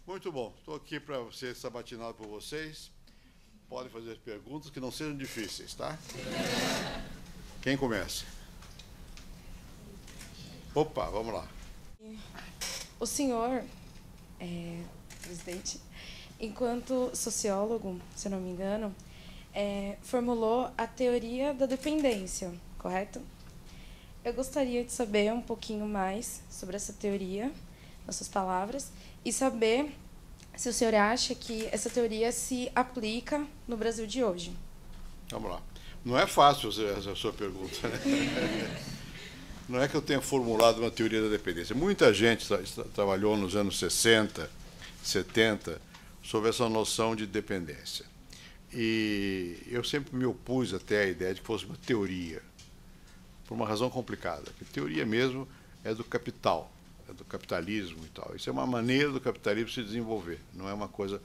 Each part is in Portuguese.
Muito bom. Estou aqui para ser sabatinado por vocês. Podem fazer perguntas que não sejam difíceis, tá? Quem começa? Opa, vamos lá. O senhor, presidente, enquanto sociólogo, se eu não me engano, formulou a teoria da dependência, correto? Eu gostaria de saber um pouquinho mais sobre essa teoria, nas suas palavras, e saber se o senhor acha que essa teoria se aplica no Brasil de hoje. Vamos lá. Não é fácil essa sua pergunta, né? Não é que eu tenha formulado uma teoria da dependência. Muita gente trabalhou nos anos 60, 70 sobre essa noção de dependência. E eu sempre me opus até à ideia de que fosse uma teoria, por uma razão complicada. Porque teoria mesmo é do capital, é do capitalismo e tal. Isso é uma maneira do capitalismo se desenvolver. Não é uma coisa,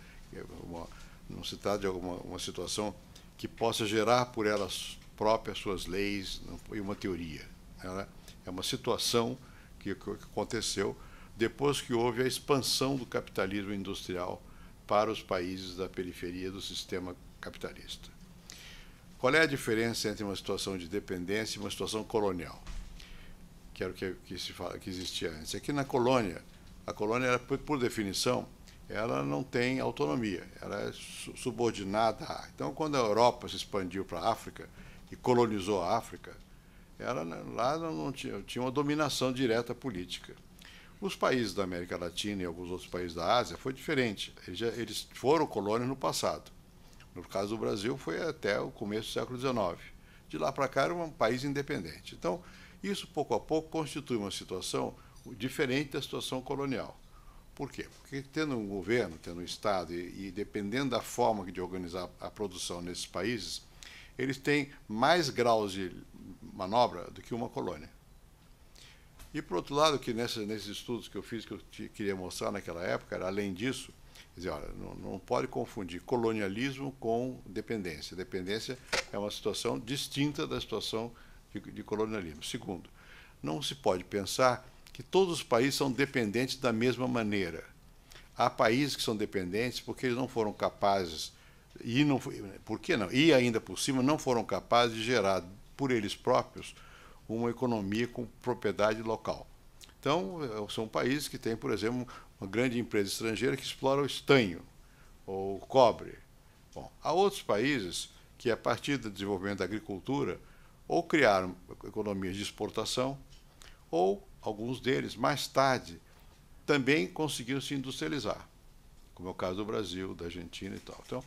não se trata de uma situação que possa gerar por elas próprias suas leis e uma teoria. Ela é uma situação que aconteceu depois que houve a expansão do capitalismo industrial para os países da periferia do sistema capitalista. Qual é a diferença entre uma situação de dependência e uma situação colonial? Que era o que existia antes. Aqui na colônia, a colônia, era, por definição, ela não tem autonomia, ela é subordinada a. Então, quando a Europa se expandiu para a África e colonizou a África, ela, lá não tinha uma dominação direta política. Os países da América Latina e alguns outros países da Ásia foi diferente. Eles foram colônias no passado. No caso do Brasil, foi até o começo do século XIX. De lá para cá, era um país independente. Então, isso, pouco a pouco, constitui uma situação diferente da situação colonial. Por quê? Porque tendo um governo, tendo um Estado, e dependendo da forma de organizar a produção nesses países, eles têm mais graus de manobra do que uma colônia. E, por outro lado, que nesses estudos que eu fiz, que eu queria mostrar naquela época, era, além disso, quer dizer, olha, não pode confundir colonialismo com dependência. Dependência é uma situação distinta da situação de colonialismo. Segundo, não se pode pensar que todos os países são dependentes da mesma maneira. Há países que são dependentes porque eles não foram capazes, por que não? E ainda por cima não foram capazes de gerar por eles próprios uma economia com propriedade local. Então, são países que têm, por exemplo, uma grande empresa estrangeira que explora o estanho ou o cobre. Bom, há outros países que, a partir do desenvolvimento da agricultura, ou criaram economias de exportação, ou alguns deles, mais tarde, também conseguiram se industrializar, como é o caso do Brasil, da Argentina e tal. Então,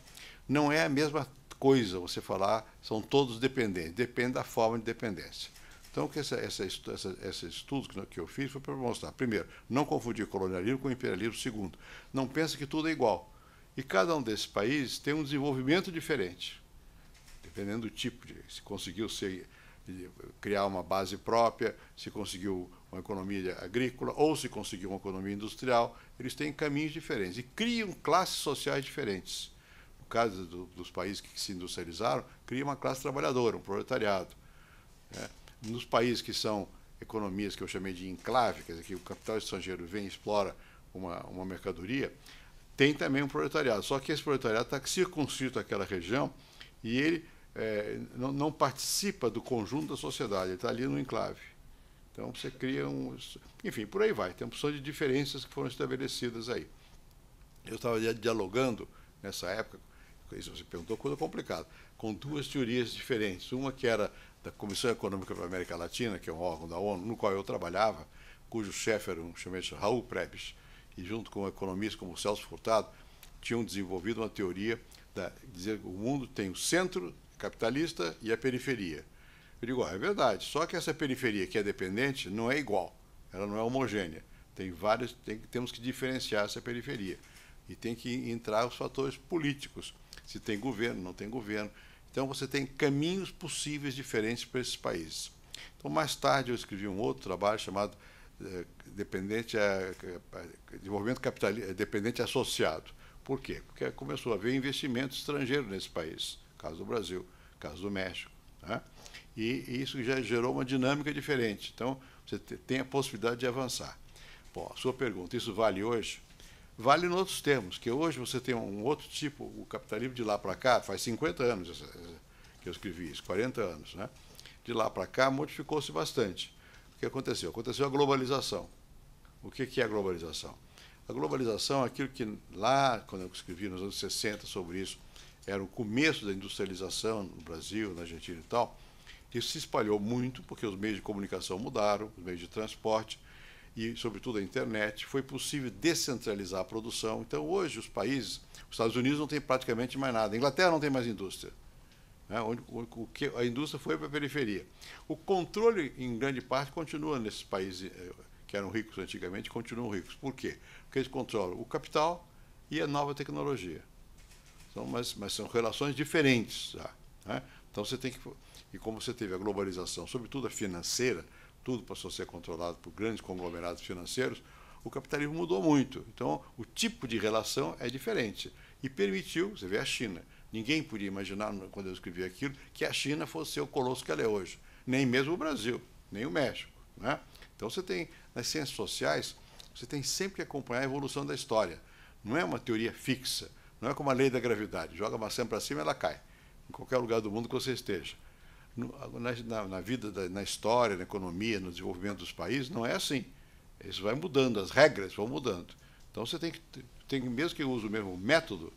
não é a mesma coisa você falar, são todos dependentes, depende da forma de dependência. Então, esse estudo que eu fiz foi para mostrar, primeiro, não confundir colonialismo com imperialismo. Segundo, não pensa que tudo é igual. E cada um desses países tem um desenvolvimento diferente, dependendo do tipo, se conseguiu criar uma base própria, se conseguiu uma economia agrícola ou se conseguiu uma economia industrial, eles têm caminhos diferentes e criam classes sociais diferentes. No caso dos países que se industrializaram, cria uma classe trabalhadora, um proletariado. Nos países que são economias que eu chamei de enclave, quer dizer, que o capital estrangeiro vem e explora uma mercadoria, tem também um proletariado. Só que esse proletariado está circunscrito àquela região e ele não participa do conjunto da sociedade, ele está ali no enclave. Então você cria enfim, por aí vai, tem uma opção de diferenças que foram estabelecidas aí. Eu estava dialogando nessa época, isso você perguntou, coisa complicada, com duas teorias diferentes. Uma que era da Comissão Econômica para a América Latina, que é um órgão da ONU, no qual eu trabalhava, cujo chefe era um chamado Raul Prebisch, e junto com economistas como Celso Furtado, tinham desenvolvido uma teoria de dizer que o mundo tem o centro capitalista e a periferia. Eu digo, é verdade, só que essa periferia que é dependente não é igual, ela não é homogênea. Temos que diferenciar essa periferia. E tem que entrar os fatores políticos, se tem governo, não tem governo. Então você tem caminhos possíveis diferentes para esses países. Então mais tarde eu escrevi um outro trabalho chamado Desenvolvimento Capitalista Dependente Associado. Por quê? Porque começou a haver investimento estrangeiro nesse país, caso do Brasil, caso do México, né? E isso já gerou uma dinâmica diferente. Então, você tem a possibilidade de avançar. Bom, a sua pergunta, isso vale hoje? vale em outros termos, que hoje você tem um outro tipo, o capitalismo de lá para cá, faz 50 anos que eu escrevi isso, 40 anos, né? De lá para cá modificou-se bastante. O que aconteceu? Aconteceu a globalização. O que é a globalização? A globalização é aquilo que lá, quando eu escrevi nos anos 60 sobre isso, era o começo da industrialização no Brasil, na Argentina e tal. Isso se espalhou muito porque os meios de comunicação mudaram, os meios de transporte e, sobretudo, a internet. Foi possível descentralizar a produção. Então, hoje, os Estados Unidos não tem praticamente mais nada. A Inglaterra não tem mais indústria. Né? A indústria foi para a periferia. O controle, em grande parte, continua nesses países que eram ricos antigamente, continuam ricos. Por quê? Porque eles controlam o capital e a nova tecnologia. Mas são relações diferentes. Né? Então, você tem que... E como você teve a globalização, sobretudo a financeira, tudo passou a ser controlado por grandes conglomerados financeiros, o capitalismo mudou muito. Então, o tipo de relação é diferente. E permitiu, você vê a China. Ninguém podia imaginar, quando eu escrevi aquilo, que a China fosse ser o colosso que ela é hoje. Nem mesmo o Brasil, nem o México. Né? Então, você tem, nas ciências sociais, você tem sempre que acompanhar a evolução da história. Não é uma teoria fixa, não é como a lei da gravidade. Joga a maçã para cima e ela cai, em qualquer lugar do mundo que você esteja. Na vida, na história, na economia, no desenvolvimento dos países, não é assim. Isso vai mudando, as regras vão mudando. Então, você tem mesmo que eu use o mesmo método,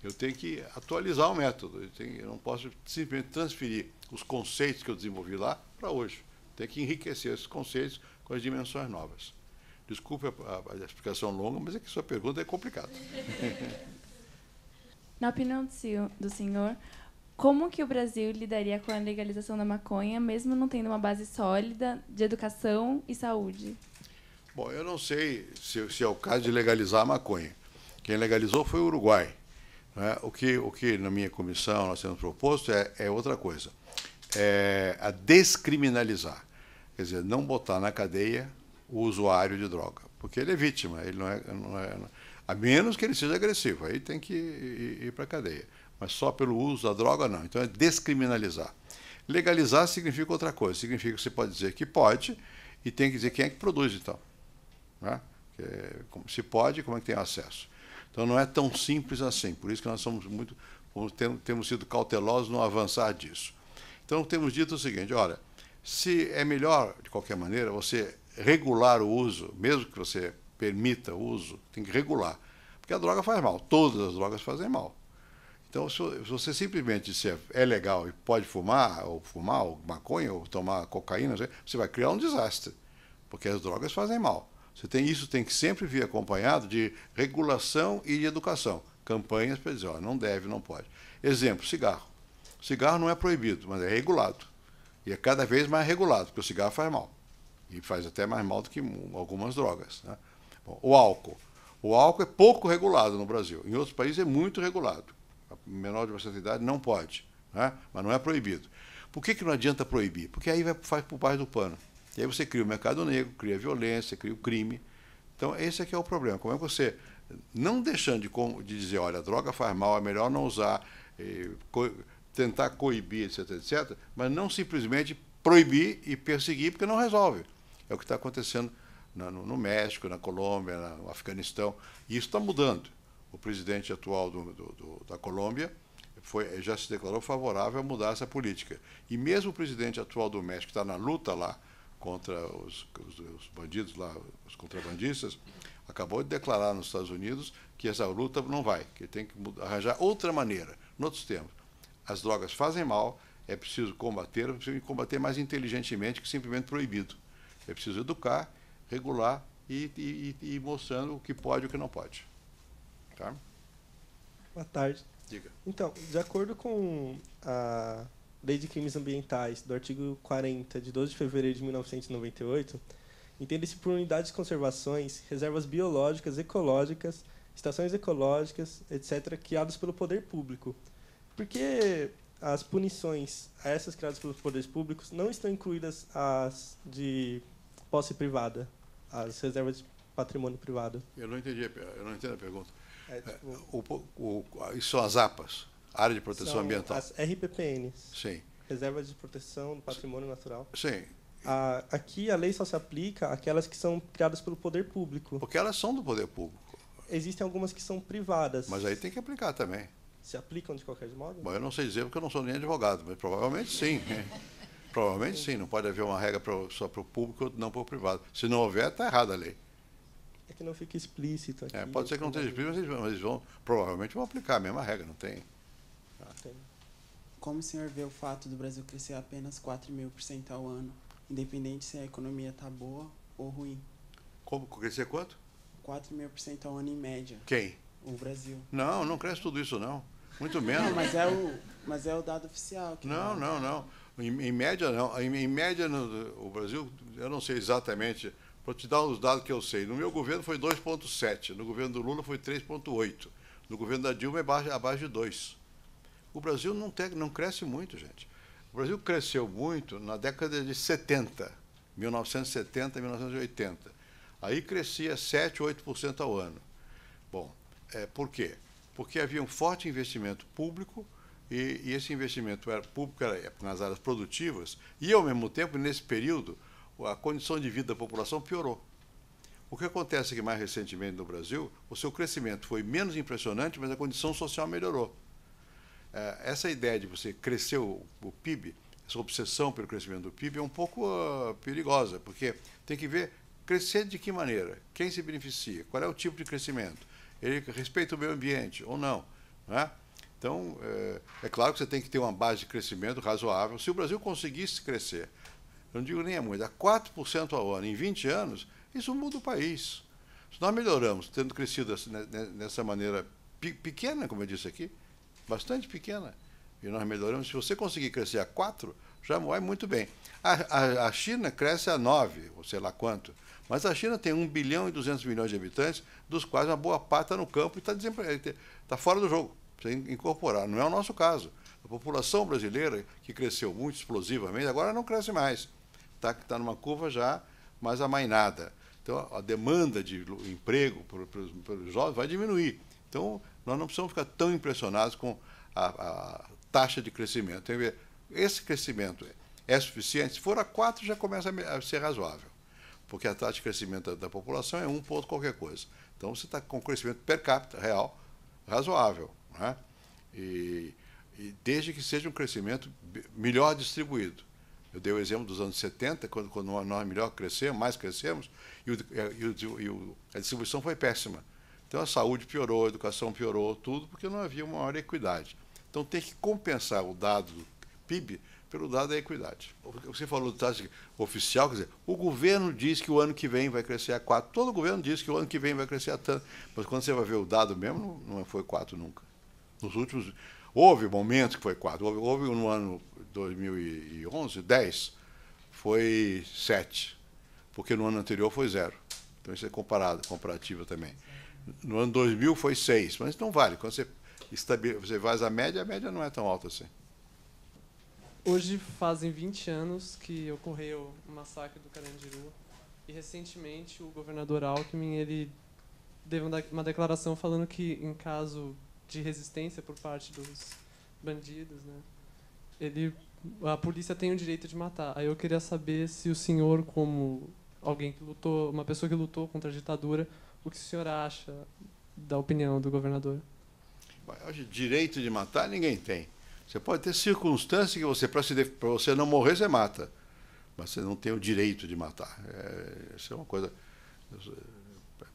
eu tenho que atualizar o método. Eu não posso simplesmente transferir os conceitos que eu desenvolvi lá para hoje. Tem que enriquecer esses conceitos com as dimensões novas. Desculpe a explicação longa, mas é que sua pergunta é complicada. Na opinião do senhor, como que o Brasil lidaria com a legalização da maconha, mesmo não tendo uma base sólida de educação e saúde? Bom, eu não sei se é o caso de legalizar a maconha. Quem legalizou foi o Uruguai. Né? O que na minha comissão nós temos proposto é outra coisa. É a descriminalizar. Quer dizer, não botar na cadeia o usuário de droga. Porque ele é vítima, ele não é, a menos que ele seja agressivo. Aí tem que ir para a cadeia. Mas só pelo uso da droga, não. Então, é descriminalizar. Legalizar significa outra coisa. Significa que você pode dizer que pode e tem que dizer quem é que produz, então. Né? Se pode, como é que tem acesso? Então, não é tão simples assim. Por isso que nós temos sido cautelosos no avançar disso. Então, temos dito o seguinte, olha, se é melhor, de qualquer maneira, você regular o uso, mesmo que você permita o uso, tem que regular. Porque a droga faz mal. Todas as drogas fazem mal. Então, se você simplesmente disser é legal e pode fumar, ou maconha, ou tomar cocaína, você vai criar um desastre, porque as drogas fazem mal. Isso tem que sempre vir acompanhado de regulação e de educação. Campanhas para dizer, ó, não deve, não pode. Exemplo, cigarro. O cigarro não é proibido, mas é regulado. E é cada vez mais regulado, porque o cigarro faz mal. E faz até mais mal do que algumas drogas. Né? Bom, o álcool. O álcool é pouco regulado no Brasil. Em outros países é muito regulado. Menor de uma certa idade não pode, né? Mas não é proibido. Por que não adianta proibir? Porque aí faz por baixo do pano. E aí você cria o mercado negro, cria a violência, cria o crime. Então, esse é que é o problema. Como é que você, não deixando de dizer, olha, a droga faz mal, é melhor não usar, tentar coibir, etc., etc., mas não simplesmente proibir e perseguir, porque não resolve. É o que está acontecendo no México, na Colômbia, no Afeganistão. E isso está mudando. O presidente atual da Colômbia já se declarou favorável a mudar essa política. E mesmo o presidente atual do México, que está na luta lá contra os bandidos, lá, os contrabandistas, acabou de declarar nos Estados Unidos que essa luta não vai, que tem que arranjar outra maneira. Em outros termos, as drogas fazem mal, é preciso combater mais inteligentemente que simplesmente proibido. É preciso educar, regular e ir mostrando o que pode e o que não pode. Tá? Boa tarde. Diga. Então, de acordo com a Lei de Crimes Ambientais, do artigo 40, de 12 de fevereiro de 1998, entende-se por unidades de conservações, reservas biológicas, ecológicas, estações ecológicas, etc., criadas pelo poder público. Por que as punições a essas criadas pelos poderes públicos não estão incluídas as de posse privada, as reservas de patrimônio privado? Eu não entendo a pergunta. Isso são as APAs, Área de Proteção Ambiental. As RPPNs. Sim. Reservas de Proteção do Patrimônio Natural. Sim. Aqui a lei só se aplica àquelas que são criadas pelo poder público. Porque elas são do poder público. existem algumas que são privadas. Mas aí tem que aplicar também. Se aplicam de qualquer modo? Bom, eu não sei dizer porque eu não sou nem advogado, mas provavelmente sim. Provavelmente sim. Não pode haver uma regra só para o público ou não para o privado. Se não houver, está errada a lei. É que não fica explícito aqui. Pode ser que não esteja explícito, mas eles provavelmente vão aplicar a mesma regra, não tem. Como o senhor vê o fato do Brasil crescer apenas 4.000% ao ano, independente se a economia está boa ou ruim? Como crescer quanto? 4.000% ao ano em média. Quem? O Brasil. Não cresce tudo isso não. Muito menos. Não, mas é o dado oficial. Que Não. Em média não. Em média o Brasil, eu não sei exatamente, para te dar os dados que eu sei. No meu governo foi 2,7, no governo do Lula foi 3,8, no governo da Dilma é abaixo de 2. O Brasil não cresce muito, gente. O Brasil cresceu muito na década de 70, 1970 e 1980. Aí crescia 7, 8% ao ano. Bom, por quê? Porque havia um forte investimento público e esse investimento público era nas áreas produtivas e, ao mesmo tempo, nesse período, a condição de vida da população piorou. O que acontece é que, mais recentemente no Brasil, o seu crescimento foi menos impressionante, mas a condição social melhorou. Essa ideia de você crescer o PIB, essa obsessão pelo crescimento do PIB é um pouco perigosa, porque tem que ver crescer de que maneira, quem se beneficia, qual é o tipo de crescimento, ele respeita o meio ambiente ou não, né? Então, é claro que você tem que ter uma base de crescimento razoável. Se o Brasil conseguisse crescer, eu não digo nem a muito, a 4% ao ano em 20 anos, isso muda o país. Se nós melhoramos, tendo crescido nessa maneira pequena, como eu disse aqui, bastante pequena, e nós melhoramos, se você conseguir crescer a 4, já vai muito bem. A China cresce a 9, ou sei lá quanto, mas a China tem 1 bilhão e 200 milhões de habitantes, dos quais uma boa parte está no campo e está fora do jogo, precisa incorporar. Não é o nosso caso. A população brasileira, que cresceu muito explosivamente, agora não cresce mais. Está numa curva já mais amainada. Então, a demanda de emprego para os jovens vai diminuir. Então, nós não precisamos ficar tão impressionados com a taxa de crescimento. Tem que ver, esse crescimento é suficiente? Se for a 4, já começa a ser razoável, porque a taxa de crescimento da população é 1 ponto qualquer coisa. Então, você está com crescimento per capita real razoável, né? E desde que seja um crescimento melhor distribuído. Eu dei o exemplo dos anos 70, quando nós melhor crescemos, mais crescemos, a distribuição foi péssima. Então a saúde piorou, a educação piorou, tudo, porque não havia uma maior equidade. Então tem que compensar o dado do PIB pelo dado da equidade. Você falou do taxa oficial, quer dizer, o governo diz que o ano que vem vai crescer a 4, todo governo diz que o ano que vem vai crescer a tanto, mas quando você vai ver o dado mesmo, não foi 4 nunca. Nos últimos, houve momentos que foi 4, houve no ano 2011, 10, foi 7, porque no ano anterior foi 0. Então isso é comparativo também. No ano 2000 foi 6, mas não vale. Quando você faz a média não é tão alta assim. Hoje fazem 20 anos que ocorreu o massacre do Carandiru e recentemente o governador Alckmin ele deu uma declaração falando que em caso de resistência por parte dos bandidos, né, a polícia tem o direito de matar. Aí eu queria saber se o senhor, como alguém que lutou, uma pessoa que lutou contra a ditadura, o que o senhor acha da opinião do governador? Hoje, direito de matar ninguém tem. Você pode ter circunstâncias que você, para você não morrer, você mata. Mas você não tem o direito de matar. Isso é uma coisa...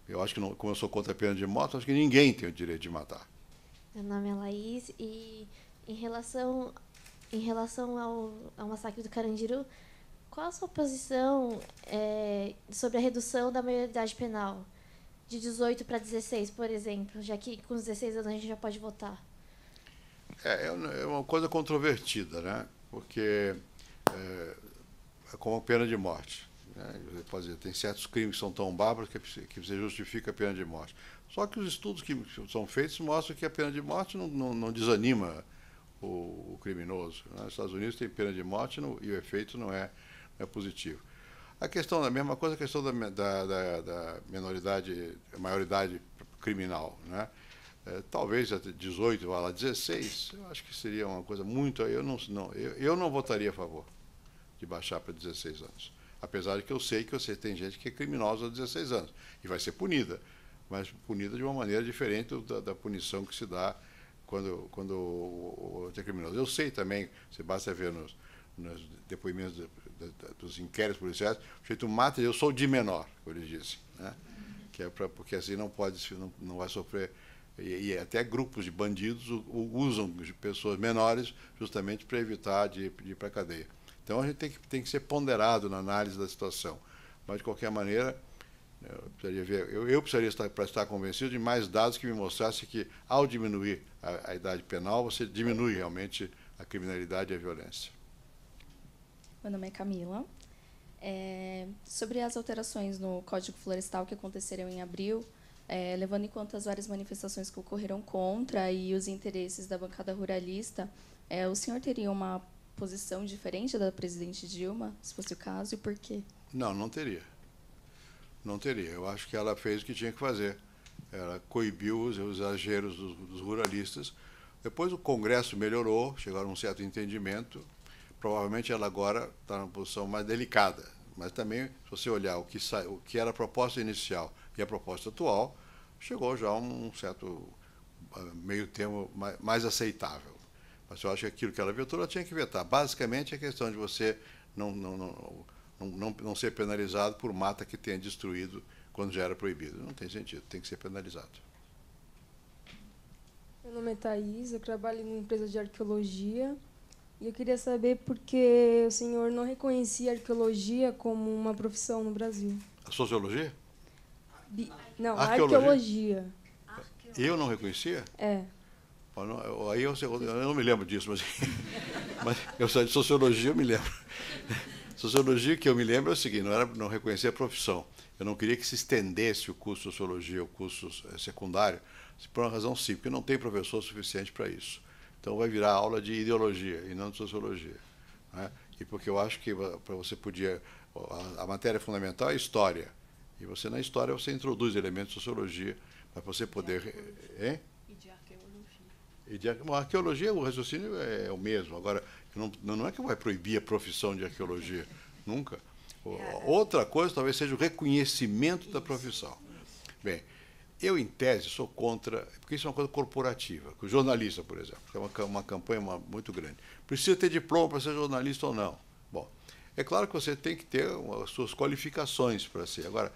Eu acho que, não, como eu sou contra a pena de morte, acho que ninguém tem o direito de matar. Meu nome é Laís e em relação ao massacre do Carandiru, qual a sua posição sobre a redução da maioridade penal? De 18 para 16, por exemplo, já que com os 16 anos a gente já pode votar. É uma coisa controvertida, né? Porque é como a pena de morte. Né? Você pode dizer, tem certos crimes que são tão bárbaros que você justifica a pena de morte. Só que os estudos que são feitos mostram que a pena de morte não desanima o criminoso. Né? Nos Estados Unidos tem pena de morte e o efeito não é positivo. A questão, a mesma coisa, a questão da maioridade criminal, né? Talvez até 18, vai lá, 16, eu acho que seria uma coisa muito... Eu não votaria a favor de baixar para 16 anos. Apesar de que eu sei que você tem gente que é criminosa aos 16 anos e vai ser punida. mas punida de uma maneira diferente da punição que se dá quando o é criminoso. Eu sei também, você basta ver nos depoimentos dos inquéritos policiais, o sujeito mata, eu sou de menor, como eles dizem, né? Que é porque assim não vai sofrer. E até grupos de bandidos usam de pessoas menores justamente para evitar de ir para a cadeia. Então a gente tem que ser ponderado na análise da situação. Mas, de qualquer maneira, eu precisaria estar convencido de mais dados que me mostrassem que, ao diminuir a idade penal, você diminui realmente a criminalidade e a violência. Meu nome é Camila. Sobre as alterações no Código Florestal que aconteceram em abril, levando em conta as várias manifestações que ocorreram contra e os interesses da bancada ruralista, o senhor teria uma posição diferente da presidente Dilma, se fosse o caso, e por quê? Não teria. Não teria. Eu acho que ela fez o que tinha que fazer. Ela coibiu os exageros dos ruralistas. Depois o Congresso melhorou, chegaram a um certo entendimento. Provavelmente ela agora está numa posição mais delicada. Mas também, se você olhar o que era a proposta inicial e a proposta atual, chegou já a um certo meio termo mais aceitável. Mas eu acho que aquilo que ela vetou, ela tinha que vetar. Basicamente, a questão de você não ser penalizado por mata que tenha destruído quando já era proibido. Não tem sentido, tem que ser penalizado. Meu nome é Thaís, eu trabalho em uma empresa de arqueologia. E eu queria saber por que o senhor não reconhecia a arqueologia como uma profissão no Brasil. A sociologia? Não, a arqueologia. Eu não reconhecia? É. Aí eu não me lembro disso, mas eu sou de sociologia, eu me lembro. Sociologia, que eu me lembro, é o seguinte, não reconhecer a profissão. Eu não queria que se estendesse o curso de sociologia, o curso secundário, por uma razão simples, porque não tem professor suficiente para isso. Então vai virar aula de ideologia e não de sociologia, né? E porque eu acho que para você podia... A matéria fundamental é a história. E você, na história, você introduz elementos de sociologia para você poder... E de arqueologia. A arqueologia, o raciocínio é o mesmo. Agora, não é que vai proibir a profissão de arqueologia. Nunca. Outra coisa talvez seja o reconhecimento da profissão. Bem, eu, em tese, sou contra, porque isso é uma coisa corporativa. O jornalista, por exemplo, que é uma campanha muito grande. Precisa ter diploma para ser jornalista ou não? Bom, é claro que você tem que ter as suas qualificações para ser. Agora,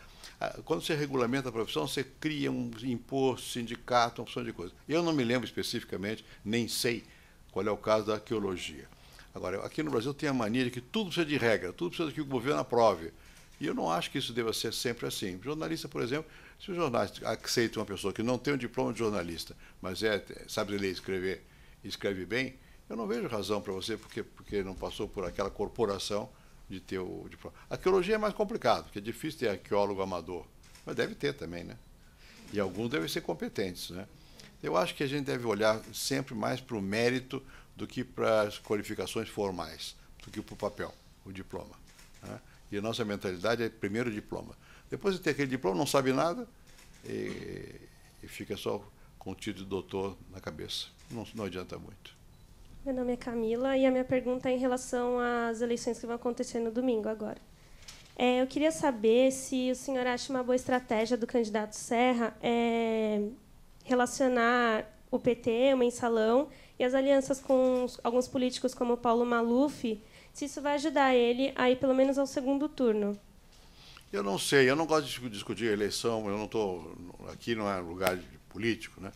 quando você regulamenta a profissão, você cria um imposto, sindicato, uma opção de coisas. Eu não me lembro especificamente, nem sei qual é o caso da arqueologia. Agora, aqui no Brasil tem a mania de que tudo precisa de regra, tudo precisa que o governo aprove. E eu não acho que isso deva ser sempre assim. O jornalista, por exemplo, se o jornalista aceita uma pessoa que não tem um diploma de jornalista, mas sabe ler e escrever e escreve bem, eu não vejo razão para você porque não passou por aquela corporação de ter o diploma. A arqueologia é mais complicado, porque é difícil ter arqueólogo amador, mas deve ter também, né? E alguns devem ser competentes, né? Eu acho que a gente deve olhar sempre mais para o mérito do que para as qualificações formais, do que para o papel, o diploma, né? E a nossa mentalidade é primeiro o diploma. Depois de ter aquele diploma, não sabe nada e fica só com o título de doutor na cabeça. Não adianta muito. Meu nome é Camila e a minha pergunta é em relação às eleições que vão acontecer no domingo agora. Eu queria saber se o senhor acha uma boa estratégia do candidato Serra relacionar o PT, o Mensalão, e as alianças com alguns políticos como Paulo Maluf, se isso vai ajudar ele a ir pelo menos ao segundo turno. Eu não sei, eu não gosto de discutir a eleição, eu não estou... Aqui não é lugar político, né,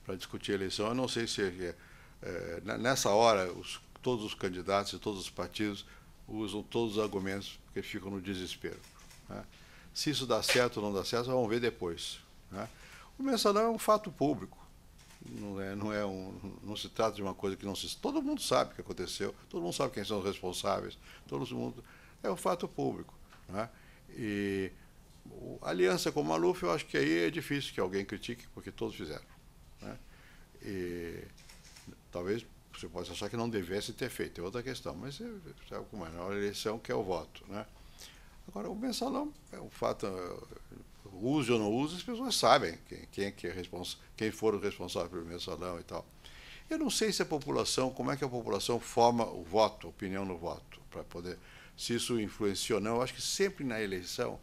para discutir a eleição. Eu não sei se... nessa hora, todos os candidatos e todos os partidos usam todos os argumentos porque ficam no desespero, né? Se isso dá certo ou não dá certo, vamos ver depois, né? O Mensalão é um fato público. Não se trata de uma coisa que não se... Todo mundo sabe o que aconteceu, todo mundo sabe quem são os responsáveis, todo mundo... É um fato público, né? E a aliança com o Maluf, eu acho que aí é difícil que alguém critique, porque todos fizeram, né? E talvez você possa achar que não devesse ter feito, é outra questão, mas sabe como é, na eleição que é o voto, né? Agora, o Mensalão é um fato... Use ou não use, as pessoas sabem quem foram responsáveis pelo Mensalão e tal. Eu não sei se a população, como é que a população forma o voto, a opinião no voto, para poder, se isso influencia ou não. Eu acho que sempre na eleição,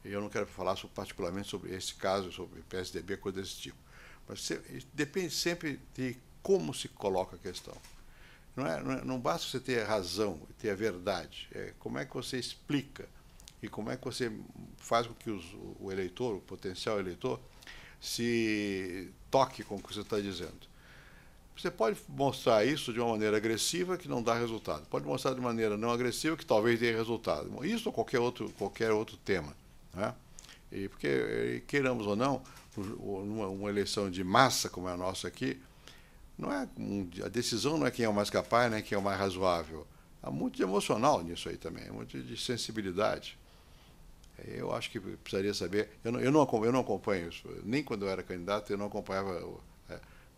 Eu não quero falar particularmente sobre esse caso, sobre PSDB, coisa desse tipo. Mas depende sempre de como se coloca a questão. Não basta você ter a razão, ter a verdade. Como é que você explica e como é que você faz com que o eleitor, o potencial eleitor, se toque com o que você está dizendo. Você pode mostrar isso de uma maneira agressiva, que não dá resultado. Pode mostrar de maneira não agressiva, que talvez dê resultado. Isso ou qualquer outro tema. Né? E porque, queiramos ou não, uma eleição de massa, como é a nossa aqui, a decisão não é quem é o mais capaz, nem quem é o mais razoável. Há muito de emocional nisso aí também, muito de sensibilidade. Eu acho que precisaria saber. Eu não acompanho isso. Nem quando eu era candidato, eu não acompanhava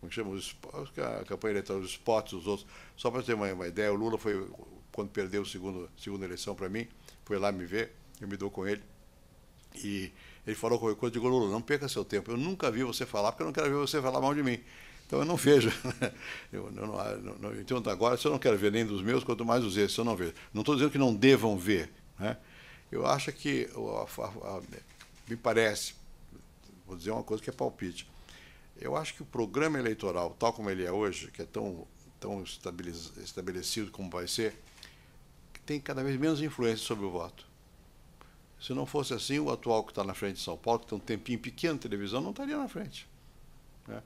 como chama, a campanha eleitoral, os spots, os outros. Só para ter uma ideia, o Lula foi, quando perdeu a segunda eleição para mim, foi lá me ver, eu me dou com ele. E ele falou qualquer coisa, eu digo, Lula, não perca seu tempo. Eu nunca vi você falar, porque eu não quero ver você falar mal de mim. Então eu não vejo. Então agora, se eu não quero ver nem dos meus, quanto mais dos esses, eu não vejo. Não estou dizendo que não devam ver. Né? Eu acho que, me parece, vou dizer uma coisa que é palpite, eu acho que o programa eleitoral, tal como ele é hoje, que é tão estabelecido como vai ser, tem cada vez menos influência sobre o voto. Se não fosse assim, o atual que está na frente de São Paulo, que tem um tempinho pequeno de televisão, não estaria na frente. Né?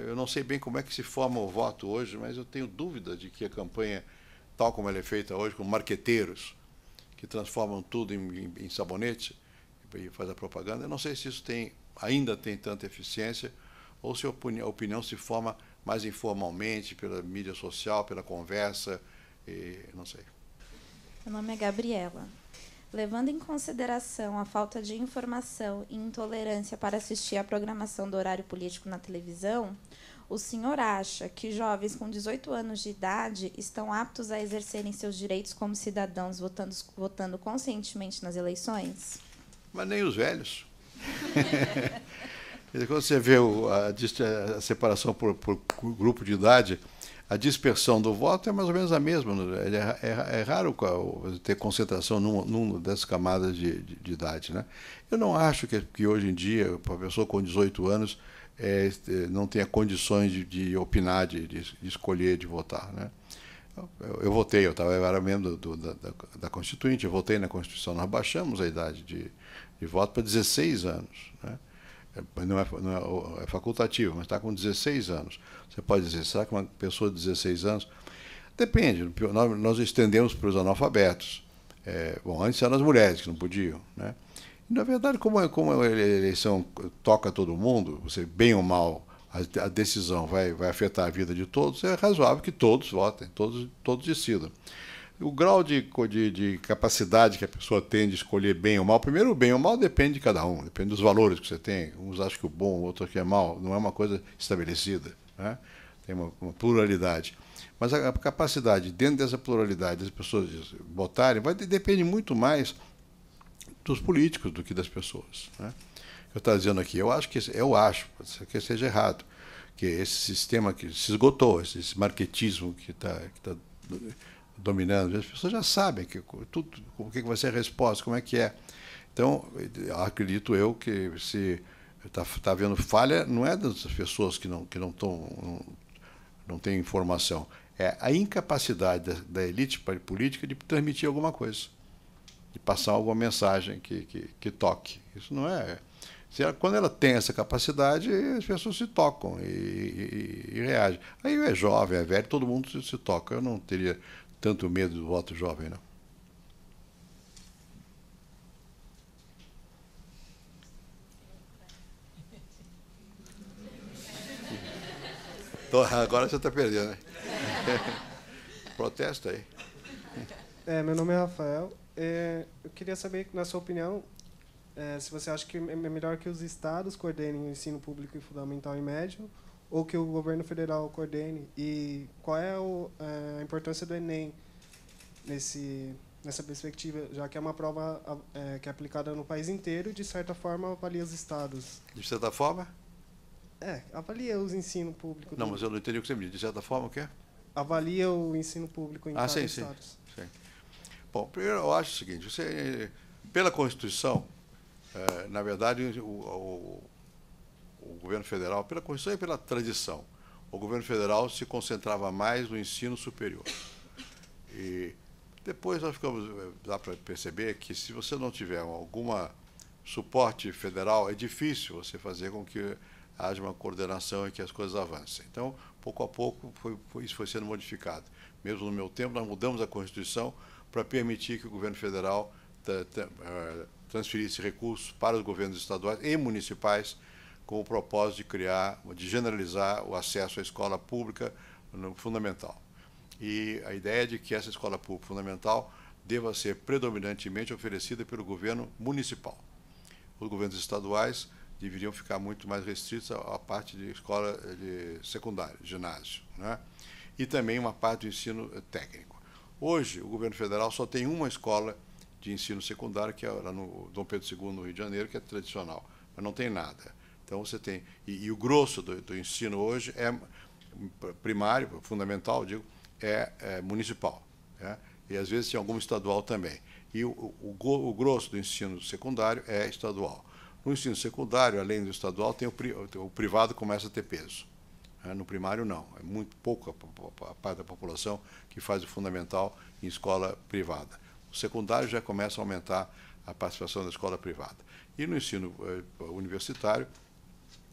Eu não sei bem como é que se forma o voto hoje, mas eu tenho dúvida de que a campanha, tal como ela é feita hoje, com marqueteiros, que transformam tudo em sabonete e faz a propaganda, eu não sei se isso ainda tem tanta eficiência ou se a opinião se forma mais informalmente, pela mídia social, pela conversa, não sei. Meu nome é Gabriela. Levando em consideração a falta de informação e intolerância para assistir à programação do horário político na televisão, o senhor acha que jovens com 18 anos de idade estão aptos a exercerem seus direitos como cidadãos votando conscientemente nas eleições? Mas nem os velhos. Quando você vê a separação por grupo de idade, a dispersão do voto é mais ou menos a mesma. É raro ter concentração numa dessas camadas de idade. Né? Eu não acho que hoje em dia, uma pessoa com 18 anos não tenha condições de opinar, de escolher, de votar. Né? Eu votei, eu era membro da Constituinte, eu votei na Constituição, nós baixamos a idade de voto para 16 anos. Né? Não é facultativo, mas está com 16 anos. Você pode dizer, será que uma pessoa de 16 anos... Depende, nós estendemos para os analfabetos. Bom, antes eram as mulheres que não podiam. Né? E, na verdade, como a eleição toca todo mundo, você bem ou mal, a decisão vai afetar a vida de todos, é razoável que todos votem, todos decidam. O grau de capacidade que a pessoa tem de escolher bem ou mal, primeiro, o bem ou mal depende de cada um, depende dos valores que você tem. Uns acham que o bom, outros que é mal, não é uma coisa estabelecida. Né? Tem uma pluralidade. Mas a capacidade, dentro dessa pluralidade, das pessoas votarem, depende muito mais dos políticos do que das pessoas. Né? Eu estou dizendo aqui, eu acho que seja errado, que esse sistema que se esgotou, esse marketismo que está dominando, as pessoas já sabem o que vai ser a resposta, como é que é. Então, acredito eu que se está havendo falha, não é das pessoas que não têm informação, é a incapacidade da elite política de transmitir alguma coisa, de passar alguma mensagem que toque. Isso não é... Quando ela tem essa capacidade, as pessoas se tocam e reagem. Aí é jovem, é velho, todo mundo se toca. Eu não teria tanto medo do voto jovem, não. Então, agora você está perdendo, né? Protesta aí. Meu nome é Rafael. Eu queria saber, na sua opinião, se você acha que é melhor que os estados coordenem o ensino público e fundamental e médio, ou que o governo federal coordene, e qual é a importância do Enem nessa perspectiva, já que é uma prova que é aplicada no país inteiro e, de certa forma, avalia os estados. De certa forma? Avalia os ensino público. Não, mas eu não entendi o que você me disse. De certa forma, o quê? Avalia o ensino público em cada estado. Sim. Bom, primeiro eu acho o seguinte, pela Constituição, na verdade, o governo federal, pela Constituição e pela tradição, o governo federal se concentrava mais no ensino superior. E depois dá para perceber que se você não tiver algum suporte federal, é difícil você fazer com que haja uma coordenação e que as coisas avancem. Então, pouco a pouco, isso foi sendo modificado. Mesmo no meu tempo, nós mudamos a Constituição para permitir que o governo federal transferisse recursos para os governos estaduais e municipais com o propósito de generalizar o acesso à escola pública no fundamental. E a ideia é de que essa escola pública fundamental deva ser predominantemente oferecida pelo governo municipal. Os governos estaduais deveriam ficar muito mais restritos à parte de escola de secundária, ginásio, né? E também uma parte do ensino técnico. Hoje, o governo federal só tem uma escola de ensino secundário, que é lá no Dom Pedro II, no Rio de Janeiro, que é tradicional, mas não tem nada. Então, você tem... E o grosso do ensino hoje é primário, fundamental, digo, é municipal, né? E às vezes tem algum estadual também. E o grosso do ensino secundário é estadual. No ensino secundário, além do estadual, tem o privado começa a ter peso. No primário, não. É muito pouco a parte da população que faz o fundamental em escola privada. O secundário já começa a aumentar a participação da escola privada. E no ensino universitário,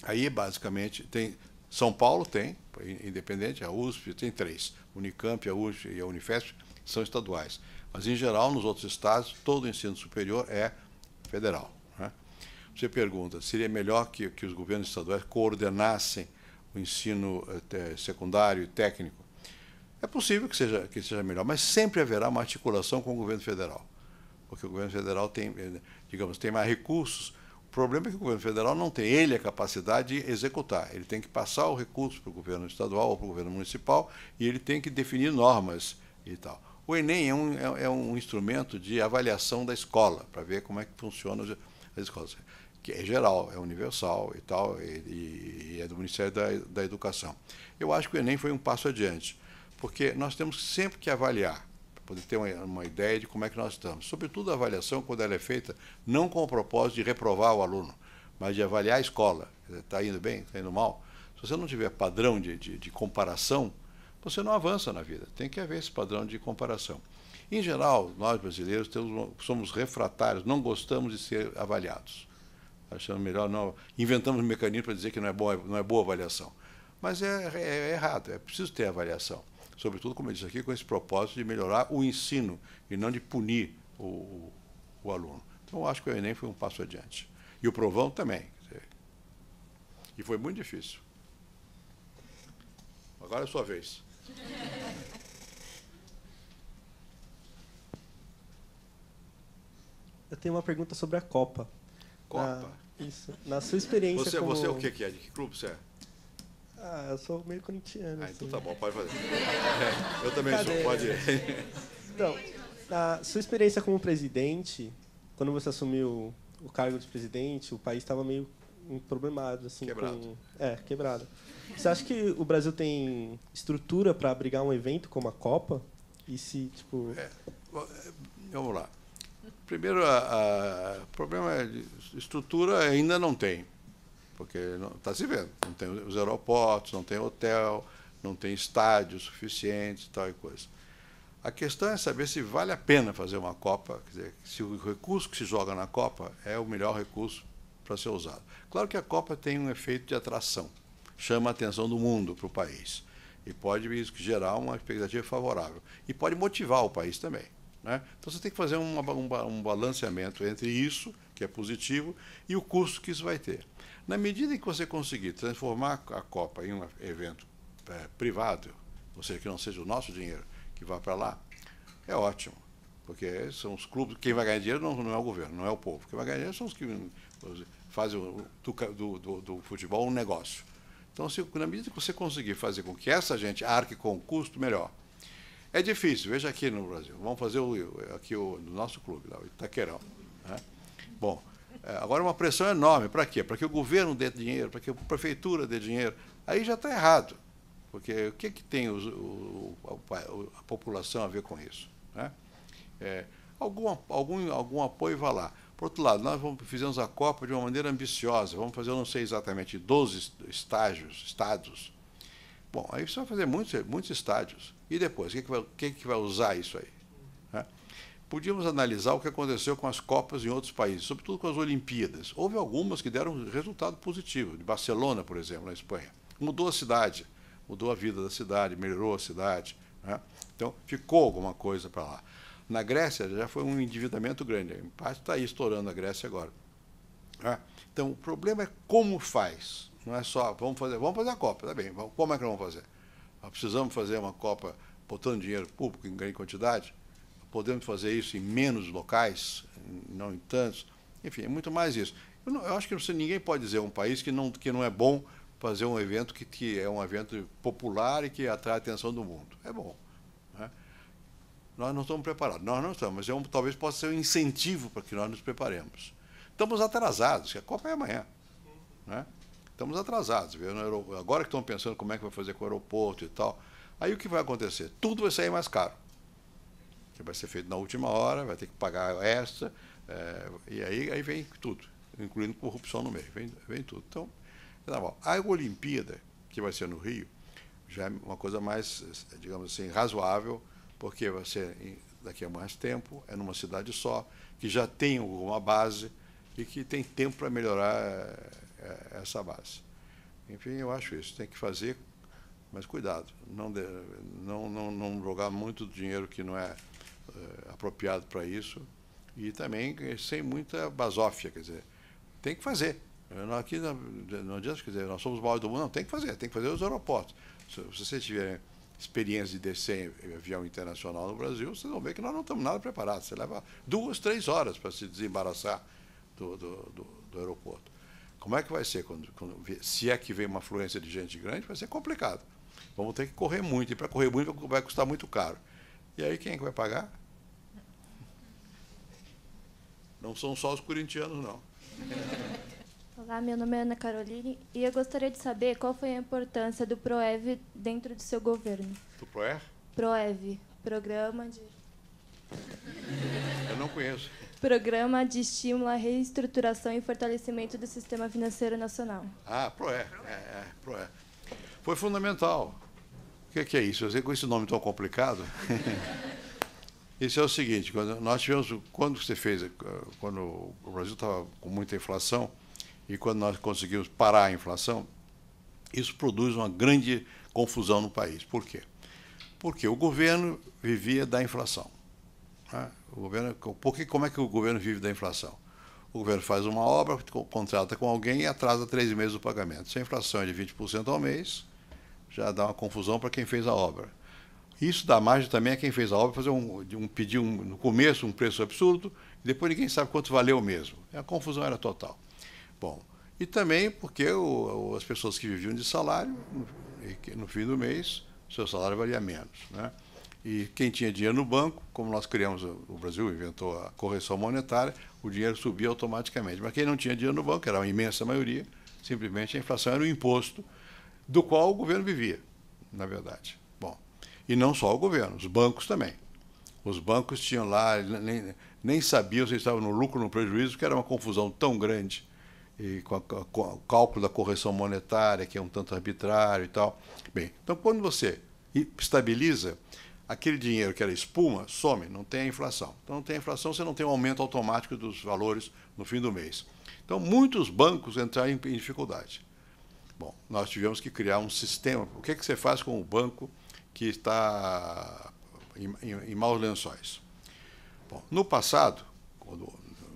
aí basicamente tem... São Paulo tem, independente, a USP tem 3. Unicamp, a USP e a Unifesp são estaduais. Mas, em geral, nos outros estados, todo o ensino superior é federal, né? Você pergunta, seria melhor que os governos estaduais coordenassem o ensino secundário e técnico? É possível que seja melhor, mas sempre haverá uma articulação com o governo federal, porque o governo federal tem, digamos, tem mais recursos. O problema é que o governo federal não tem ele a capacidade de executar. Ele tem que passar o recurso para o governo estadual ou para o governo municipal e ele tem que definir normas e tal. O Enem é um instrumento de avaliação da escola, para ver como é que funcionam as escolas, que é geral, é universal e tal, e é do Ministério da Educação. Eu acho que o Enem foi um passo adiante, porque nós temos sempre que avaliar, para poder ter uma ideia de como é que nós estamos. Sobretudo a avaliação, quando ela é feita, não com o propósito de reprovar o aluno, mas de avaliar a escola. Está indo bem? Está indo mal? Se você não tiver padrão de comparação, você não avança na vida. Tem que haver esse padrão de comparação. Em geral, nós brasileiros somos refratários, não gostamos de ser avaliados. Achamos melhor não... Inventamos um mecanismo para dizer que não é boa avaliação. Mas é errado, é preciso ter avaliação. Sobretudo, como eu disse aqui, com esse propósito de melhorar o ensino e não de punir o aluno. Então, eu acho que o Enem foi um passo adiante. E o Provão também. E foi muito difícil. Agora é a sua vez. Eu tenho uma pergunta sobre a Copa. Copa? Isso. Na sua experiência como... Você é o que é? De que clube você é? Eu sou meio corintiano. Então tá bom, pode fazer. Eu também sou, pode ir. Então, na sua experiência como presidente, quando você assumiu o cargo de presidente, o país estava meio problemado, assim, quebrado. Quebrado. Você acha que o Brasil tem estrutura para abrigar um evento como a Copa? E se, tipo... Vamos lá. Primeiro, o problema é de estrutura ainda não tem, porque está se vendo. Não tem os aeroportos, não tem hotel, não tem estádios suficientes e tal e coisa. A questão é saber se vale a pena fazer uma Copa, quer dizer, se o recurso que se joga na Copa é o melhor recurso para ser usado. Claro que a Copa tem um efeito de atração, chama a atenção do mundo para o país e pode gerar uma expectativa favorável e pode motivar o país também, né? Então você tem que fazer um balanceamento entre isso, que é positivo, e o custo que isso vai ter. Na medida em que você conseguir transformar a Copa em um evento privado, ou seja, que não seja o nosso dinheiro que vá para lá, é ótimo, porque são os clubes, quem vai ganhar dinheiro não é o governo, não é o povo, quem vai ganhar dinheiro são os que fazem do futebol um negócio. Então, na medida que você conseguir fazer com que essa gente arque com o custo, melhor. É difícil, veja aqui no Brasil. Vamos fazer aqui no nosso clube, lá, o Itaquerão, né? Bom, agora uma pressão enorme. Para quê? Para que o governo dê dinheiro, para que a prefeitura dê dinheiro. Aí já está errado, porque o que tem a população a ver com isso, né? Algum apoio vai lá. O Por outro lado, nós fizemos a Copa de uma maneira ambiciosa. Vamos fazer, eu não sei exatamente, 12 estados. Bom, aí você vai fazer muitos estádios. E depois, quem que vai usar isso aí? Né? Podíamos analisar o que aconteceu com as Copas em outros países, sobretudo com as Olimpíadas. Houve algumas que deram resultado positivo. De Barcelona, por exemplo, na Espanha. Mudou a cidade, mudou a vida da cidade, melhorou a cidade. Né? Então, ficou alguma coisa para lá. Na Grécia já foi um endividamento grande. Em parte está aí estourando a Grécia agora. Né? Então, o problema é como faz. Não é só, vamos fazer a Copa, tá bem, como é que nós vamos fazer? Nós precisamos fazer uma Copa botando dinheiro público em grande quantidade? Podemos fazer isso em menos locais, não em tantos? Enfim, é muito mais isso. Eu acho que ninguém pode dizer um país que não é bom fazer um evento que é um evento popular e que atrai a atenção do mundo. É bom. Né? Nós não estamos preparados. Nós não estamos, mas talvez possa ser um incentivo para que nós nos preparemos. Estamos atrasados, que a Copa é amanhã. Né? Estamos atrasados. Viu? Agora que estão pensando como é que vai fazer com o aeroporto e tal. Aí o que vai acontecer? Tudo vai sair mais caro. Que vai ser feito na última hora, vai ter que pagar extra, e aí vem tudo, incluindo corrupção no meio, vem tudo. Então, tá bom. A Olimpíada, que vai ser no Rio, já é uma coisa mais, digamos assim, razoável, porque vai ser daqui a mais tempo, é numa cidade só, que já tem uma base e que tem tempo para melhorar essa base. Enfim, eu acho isso. Tem que fazer, mas cuidado, não jogar muito dinheiro que não é apropriado para isso, e também sem muita basófia, quer dizer, tem que fazer. Aqui não adianta, quer dizer, nós somos o maior do mundo, não, tem que fazer os aeroportos. Se vocês tiverem experiência de descer em avião internacional no Brasil, vocês vão ver que nós não estamos nada preparados. Você leva 2, 3 horas para se desembaraçar do aeroporto. Como é que vai ser se é que vem uma afluência de gente grande? Vai ser complicado. Vamos ter que correr muito, e para correr muito vai custar muito caro. E aí quem é que vai pagar? Não são só os corintianos, não. Olá, meu nome é Ana Caroline e eu gostaria de saber qual foi a importância do PROEV dentro do seu governo. Do PROEV? PROEV, Programa de... Eu não conheço. Programa de Estímulo à Reestruturação e Fortalecimento do Sistema Financeiro Nacional. Ah, PROEV. PROEV. Foi fundamental. O que é isso? Com esse nome tão complicado. Isso é o seguinte, quando o Brasil estava com muita inflação, e quando nós conseguimos parar a inflação, isso produz uma grande confusão no país. Por quê? Porque o governo vivia da inflação. Né? Como é que o governo vive da inflação? O governo faz uma obra, contrata com alguém e atrasa 3 meses o pagamento. Se a inflação é de 20% ao mês, já dá uma confusão para quem fez a obra. Isso dá margem também a quem fez a obra pedir no começo um preço absurdo, e depois ninguém sabe quanto valeu mesmo. A confusão era total. Bom, e também porque as pessoas que viviam de salário, no fim do mês, seu salário valia menos. Né? E quem tinha dinheiro no banco, como nós criamos, o Brasil inventou a correção monetária, o dinheiro subia automaticamente. Mas quem não tinha dinheiro no banco, que era a imensa maioria, simplesmente a inflação era o imposto do qual o governo vivia, na verdade. Bom, e não só o governo, os bancos também. Os bancos tinham lá, nem sabiam se estavam no lucro ou no prejuízo, porque era uma confusão tão grande, e com o cálculo da correção monetária, que é um tanto arbitrário e tal. Bem, então quando você estabiliza, aquele dinheiro que era espuma some, não tem a inflação. Então não tem a inflação, você não tem um aumento automático dos valores no fim do mês. Então muitos bancos entraram em dificuldade. Bom, nós tivemos que criar um sistema. O que é que você faz com o banco que está em maus lençóis? Bom, no passado, quando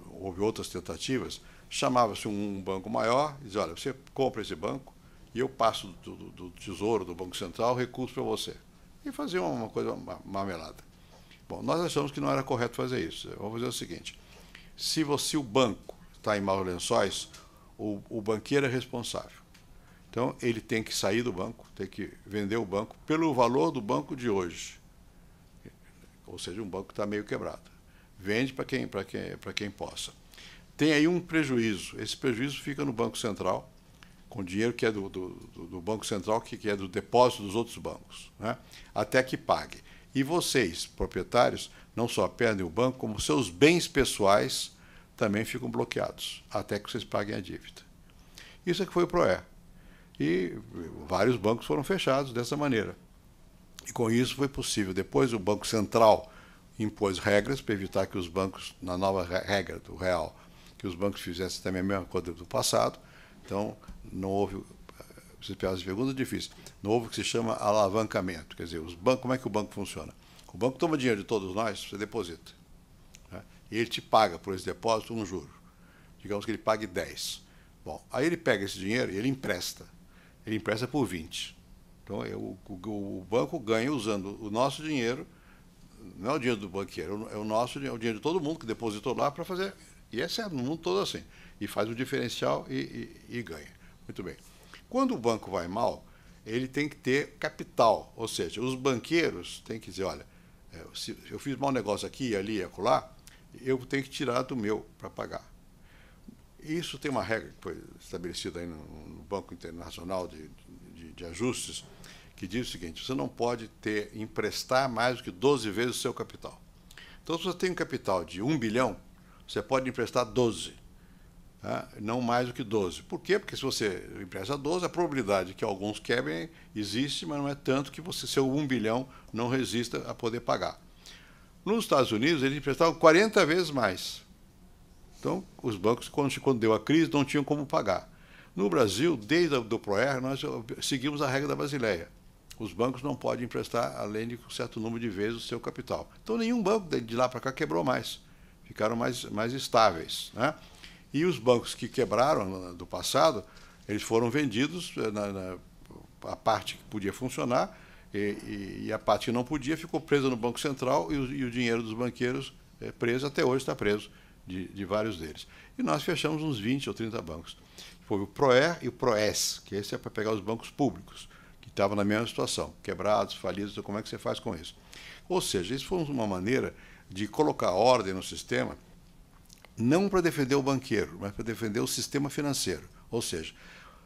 houve outras tentativas, chamava-se um banco maior e dizia, olha, você compra esse banco e eu passo do Tesouro, do Banco Central, recurso para você. E fazia uma coisa marmelada. Bom, nós achamos que não era correto fazer isso. Vamos fazer o seguinte, se o banco está em maus lençóis, o banqueiro é responsável. Então, ele tem que sair do banco, tem que vender o banco pelo valor do banco de hoje. Ou seja, um banco que está meio quebrado. Vende para quem possa. Tem aí um prejuízo. Esse prejuízo fica no Banco Central, com dinheiro que é do Banco Central, que é do depósito dos outros bancos, né? Até que pague. E vocês, proprietários, não só perdem o banco, como seus bens pessoais também ficam bloqueados, até que vocês paguem a dívida. Isso é que foi o PROE. E vários bancos foram fechados dessa maneira. E com isso foi possível. Depois o Banco Central impôs regras para evitar que os bancos, na nova regra do real, que os bancos fizessem também a mesma coisa do passado. Então, não houve, vocês pegaram as perguntas difíceis, não houve o que se chama alavancamento. Quer dizer, os bancos, como é que o banco funciona? O banco toma dinheiro de todos nós, você deposita. Né? E ele te paga por esse depósito um juro. Digamos que ele pague 10. Bom, aí ele pega esse dinheiro e ele empresta. Ele empresta por 20. Então, o banco ganha usando o nosso dinheiro, não é o dinheiro do banqueiro, é o nosso dinheiro, é o dinheiro de todo mundo que depositou lá para fazer. E é certo, no mundo todo assim. E faz o diferencial e ganha. Muito bem. Quando o banco vai mal, ele tem que ter capital. Ou seja, os banqueiros têm que dizer, olha, se eu fiz mau negócio aqui, ali e acolá, eu tenho que tirar do meu para pagar. Isso tem uma regra que foi estabelecida aí no Banco Internacional de Ajustes, que diz o seguinte: você não pode emprestar mais do que 12 vezes o seu capital. Então, se você tem um capital de 1 bilhão, você pode emprestar 12, tá? Não mais do que 12. Por quê? Porque se você empresta 12, a probabilidade de que alguns quebrem existe, mas não é tanto que seu 1 bilhão não resista a poder pagar. Nos Estados Unidos, eles emprestavam 40 vezes mais. Então, os bancos, quando deu a crise, não tinham como pagar. No Brasil, desde o PROER, nós seguimos a regra da Basileia. Os bancos não podem emprestar além de um certo número de vezes o seu capital. Então, nenhum banco de lá para cá quebrou mais. Ficaram mais estáveis, né? E os bancos que quebraram do passado, eles foram vendidos, a parte que podia funcionar, e a parte que não podia ficou presa no Banco Central, e o dinheiro dos banqueiros preso, até hoje está preso, de vários deles. E nós fechamos uns 20 ou 30 bancos. Foi o PROER e o PROES, que esse é para pegar os bancos públicos, que estavam na mesma situação, quebrados, falidos. Então, como é que você faz com isso? Ou seja, isso foi uma maneira de colocar ordem no sistema, não para defender o banqueiro, mas para defender o sistema financeiro. Ou seja,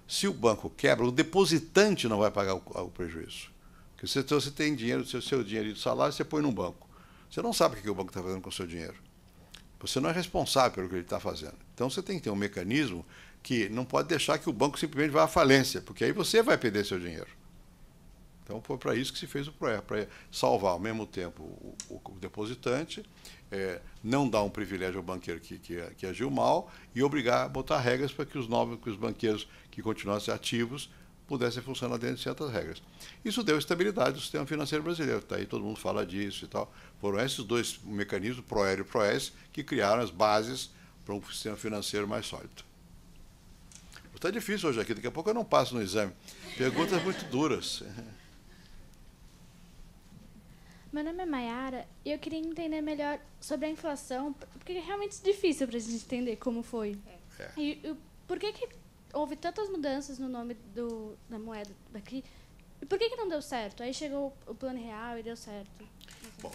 se o banco quebra, o depositante não vai pagar o prejuízo. Porque se você tem dinheiro, seu dinheiro de salário, você põe num banco. Você não sabe o que o banco está fazendo com o seu dinheiro. Você não é responsável pelo que ele está fazendo. Então, você tem que ter um mecanismo que não pode deixar que o banco simplesmente vá à falência, porque aí você vai perder seu dinheiro. Então, foi para isso que se fez o PROER, para salvar ao mesmo tempo o depositante, não dar um privilégio ao banqueiro que agiu mal e obrigar a botar regras para que os banqueiros que continuassem ativos pudessem funcionar dentro de certas regras. Isso deu estabilidade ao sistema financeiro brasileiro. Tá aí, todo mundo fala disso e tal. Foram esses dois mecanismos, PROER e PROES, que criaram as bases para um sistema financeiro mais sólido. Está difícil hoje aqui, daqui a pouco eu não passo no exame. Perguntas muito duras. Meu nome é Mayara e eu queria entender melhor sobre a inflação, porque é realmente difícil para a gente entender como foi. E por que houve tantas mudanças no nome da moeda daqui? E por que não deu certo? Aí chegou o Plano Real e deu certo. Bom,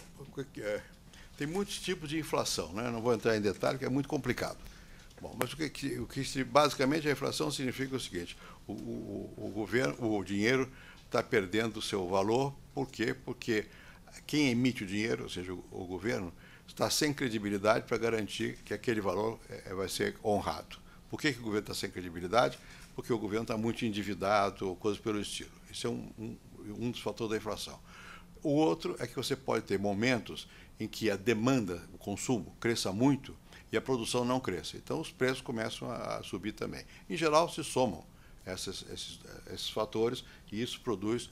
tem muitos tipos de inflação, né? Não vou entrar em detalhe, que é muito complicado. Bom, mas basicamente a inflação significa o seguinte: o dinheiro está perdendo o seu valor. Por quê? Porque quem emite o dinheiro, ou seja, o governo, está sem credibilidade para garantir que aquele valor vai ser honrado. Por que o governo está sem credibilidade? Porque o governo está muito endividado, ou coisas pelo estilo. Isso é um dos fatores da inflação. O outro é que você pode ter momentos em que a demanda, o consumo, cresça muito e a produção não cresça. Então, os preços começam a subir também. Em geral, se somam esses fatores e isso produz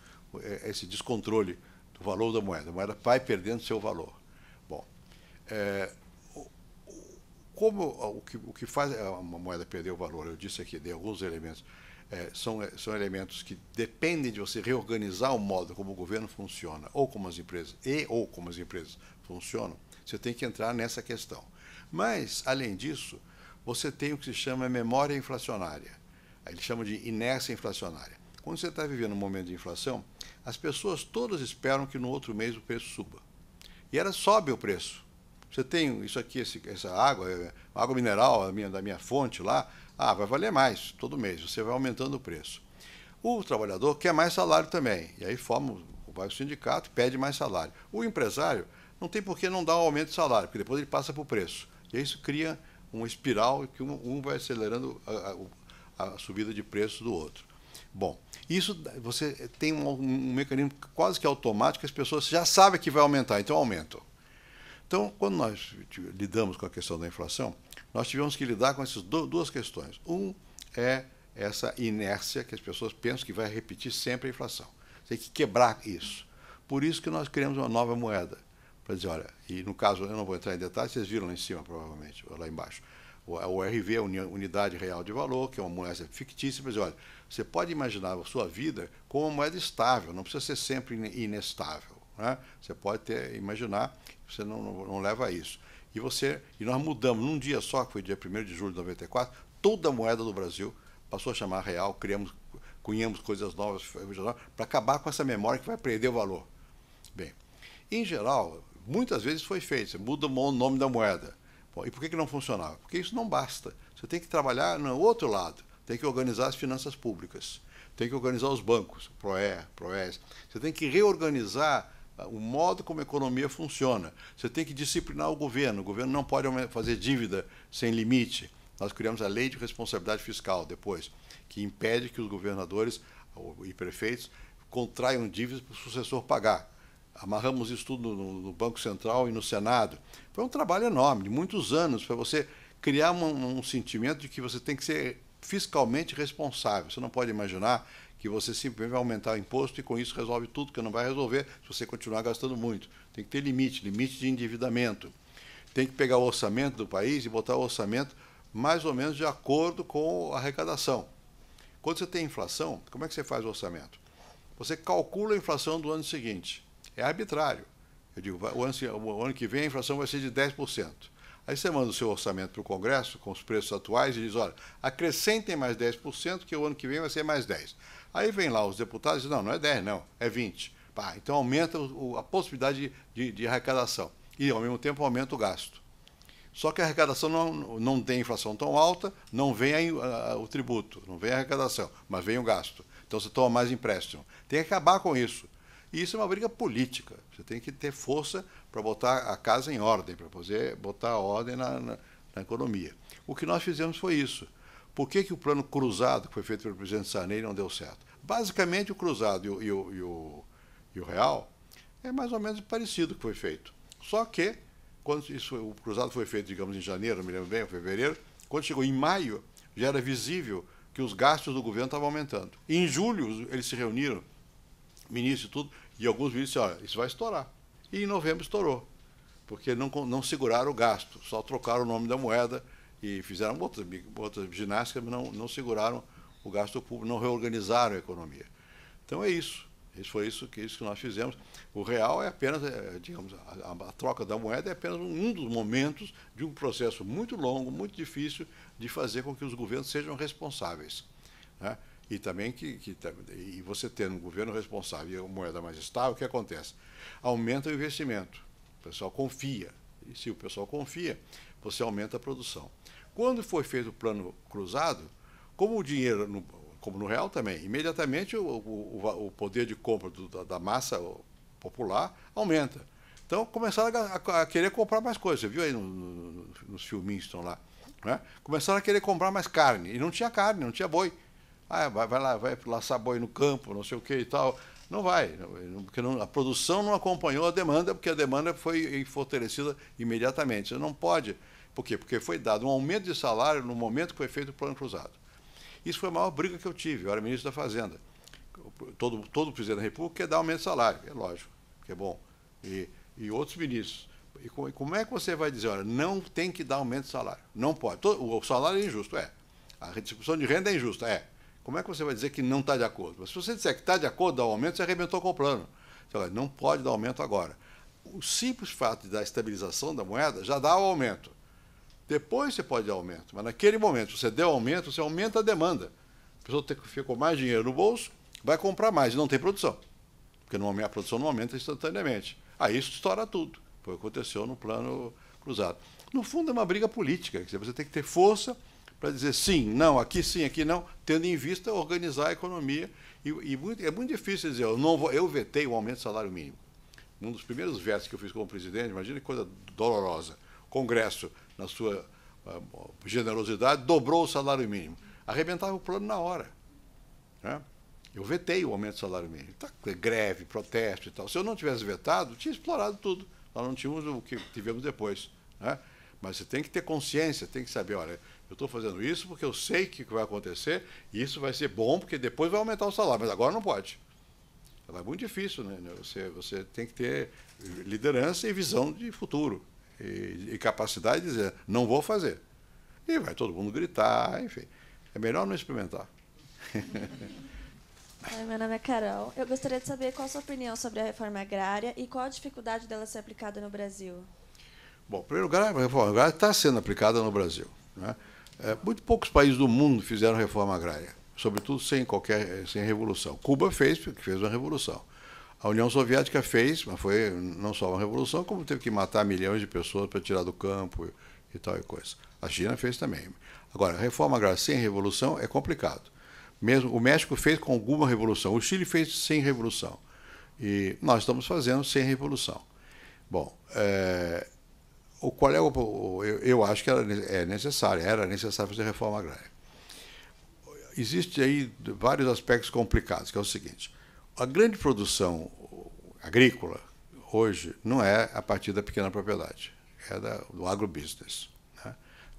esse descontrole do valor da moeda. A moeda vai perdendo seu valor. Bom, o que faz a moeda perder o valor, eu disse aqui, de alguns elementos, são elementos que dependem de você reorganizar o modo como o governo funciona, ou como as empresas funcionam. Você tem que entrar nessa questão. Mas, além disso, você tem o que se chama memória inflacionária. Eles chamam de inércia inflacionária. Quando você está vivendo um momento de inflação, as pessoas todas esperam que no outro mês o preço suba. E ela sobe o preço. Você tem isso aqui, essa água mineral da minha fonte lá, vai valer mais todo mês, você vai aumentando o preço. O trabalhador quer mais salário também, e aí vai o sindicato, pede mais salário. O empresário não tem por que não dar um aumento de salário, porque depois ele passa para o preço. E isso cria uma espiral que um vai acelerando a subida de preços do outro. Bom, isso você tem um mecanismo quase que automático, as pessoas já sabem que vai aumentar, então aumentam. Então, quando nós lidamos com a questão da inflação, nós tivemos que lidar com essas duas questões. É essa inércia que as pessoas pensam que vai repetir sempre a inflação. Tem que quebrar isso. Por isso que nós criamos uma nova moeda. Para dizer, olha, e no caso, eu não vou entrar em detalhes, vocês viram lá em cima, provavelmente, ou lá embaixo. O RV, a Unidade Real de Valor, que é uma moeda fictícia, para dizer, olha, você pode imaginar a sua vida como uma moeda estável, não precisa ser sempre inestável. Né? Você pode imaginar, você não leva a isso. E nós mudamos num dia só, que foi dia 1º de julho de 94, toda a moeda do Brasil passou a chamar real, cunhamos coisas novas para acabar com essa memória que vai perder o valor. Bem, em geral, muitas vezes foi feito, você muda o nome da moeda. Bom, e por que não funcionava? Porque isso não basta. Você tem que trabalhar no outro lado, tem que organizar as finanças públicas, tem que organizar os bancos, PROES. Você tem que reorganizar o modo como a economia funciona. Você tem que disciplinar o governo não pode fazer dívida sem limite. Nós criamos a Lei de Responsabilidade Fiscal depois, que impede que os governadores e prefeitos contraiam dívidas para o sucessor pagar. Amarramos isso tudo no Banco Central e no Senado. Foi um trabalho enorme, de muitos anos, para você criar um sentimento de que você tem que ser fiscalmente responsável. Você não pode imaginar que você simplesmente vai aumentar o imposto e com isso resolve tudo, que não vai resolver se você continuar gastando muito. Tem que ter limite de endividamento. Tem que pegar o orçamento do país e botar o orçamento mais ou menos de acordo com a arrecadação. Quando você tem inflação, como é que você faz o orçamento? Você calcula a inflação do ano seguinte. É arbitrário. Eu digo, o ano que vem a inflação vai ser de 10%. Aí você manda o seu orçamento para o Congresso, com os preços atuais, e diz, olha, acrescentem mais 10%, que o ano que vem vai ser mais 10%. Aí vem lá os deputados e dizem, não é 10%, não, é 20%. Então aumenta a possibilidade de arrecadação. E, ao mesmo tempo, aumenta o gasto. Só que a arrecadação não tem inflação tão alta, não vem o tributo, não vem a arrecadação, mas vem o gasto. Então você toma mais empréstimo. Tem que acabar com isso. E isso é uma briga política. Você tem que ter força para botar a casa em ordem, para poder botar a ordem na economia. O que nós fizemos foi isso. Por que o plano cruzado, que foi feito pelo presidente Sarney, não deu certo? Basicamente, o cruzado e o real é mais ou menos parecido que foi feito. Só que, quando o cruzado foi feito, digamos, em janeiro, não me lembro bem, ou fevereiro, quando chegou em maio, já era visível que os gastos do governo estavam aumentando. E em julho, eles se reuniram, ministros e tudo, e alguns ministros disseram, olha, isso vai estourar. E em novembro estourou, porque não seguraram o gasto, só trocaram o nome da moeda e fizeram outras ginásticas, mas não seguraram o gasto público, não reorganizaram a economia. Então é isso. Foi isso que nós fizemos. O real é apenas, digamos, a troca da moeda é apenas um dos momentos de um processo muito longo, muito difícil de fazer com que os governos sejam responsáveis. Né? E também e você tendo um governo responsável e uma moeda mais estável, o que acontece? Aumenta o investimento. O pessoal confia. E se o pessoal confia, você aumenta a produção. Quando foi feito o plano cruzado, como o dinheiro, como no real também, imediatamente o poder de compra da massa popular aumenta. Então começaram a querer comprar mais coisas. Você viu aí nos filminhos que estão lá? Né? Começaram a querer comprar mais carne. E não tinha carne, não tinha boi. Vai laçar boi no campo, não sei o que e tal. Não vai, porque a produção não acompanhou a demanda, porque a demanda foi fortalecida imediatamente. Você não pode. Por quê? Porque foi dado um aumento de salário no momento que foi feito o plano cruzado. Isso foi a maior briga que eu tive, eu era ministro da Fazenda. Todo presidente da República quer dar aumento de salário, é lógico, que é bom. E outros ministros. E como é que você vai dizer, olha, não tem que dar aumento de salário? Não pode. O salário é injusto, é. A redistribuição de renda é injusta, é. Como é que você vai dizer que não está de acordo? Mas se você disser que está de acordo, dá o aumento, você arrebentou com o plano. Então, não pode dar aumento agora. O simples fato de dar estabilização da moeda já dá o aumento. Depois você pode dar aumento, mas naquele momento, se você der aumento, você aumenta a demanda. A pessoa ficou mais dinheiro no bolso, vai comprar mais e não tem produção. Porque a produção não aumenta instantaneamente. Aí isso estoura tudo. Foi o que aconteceu no plano cruzado. No fundo, é uma briga política. Quer dizer, você tem que ter força para dizer sim, aqui não, tendo em vista organizar a economia. É muito difícil dizer, eu vetei o aumento do salário mínimo. Um dos primeiros vetos que eu fiz como presidente, imagina que coisa dolorosa. Congresso, na sua generosidade, dobrou o salário mínimo. Arrebentava o plano na hora. Né? Eu vetei o aumento do salário mínimo. Tá, greve, protesto e tal. Se eu não tivesse vetado, tinha explorado tudo. Nós não tínhamos o que tivemos depois. Né? Mas você tem que ter consciência, tem que saber, olha, eu estou fazendo isso porque eu sei que vai acontecer e isso vai ser bom porque depois vai aumentar o salário, mas agora não pode. É muito difícil, né? Você tem que ter liderança e visão de futuro e capacidade de dizer, não vou fazer. E vai todo mundo gritar, enfim. É melhor não experimentar. Oi, meu nome é Carol. Eu gostaria de saber qual a sua opinião sobre a reforma agrária e qual a dificuldade dela ser aplicada no Brasil. Bom, em primeiro lugar, a reforma agrária está sendo aplicada no Brasil. Né? Muito poucos países do mundo fizeram reforma agrária, sobretudo sem revolução. Cuba fez uma revolução. A União Soviética fez, mas foi não só uma revolução, como teve que matar milhões de pessoas para tirar do campo e tal e coisa. A China fez também. Agora, a reforma agrária sem revolução é complicado. Mesmo o México fez com alguma revolução, o Chile fez sem revolução. E nós estamos fazendo sem revolução. Bom, eu acho que era necessário fazer reforma agrária. Existe aí vários aspectos complicados, que é o seguinte: a grande produção agrícola hoje não é a partir da pequena propriedade, é do agrobusiness. Né?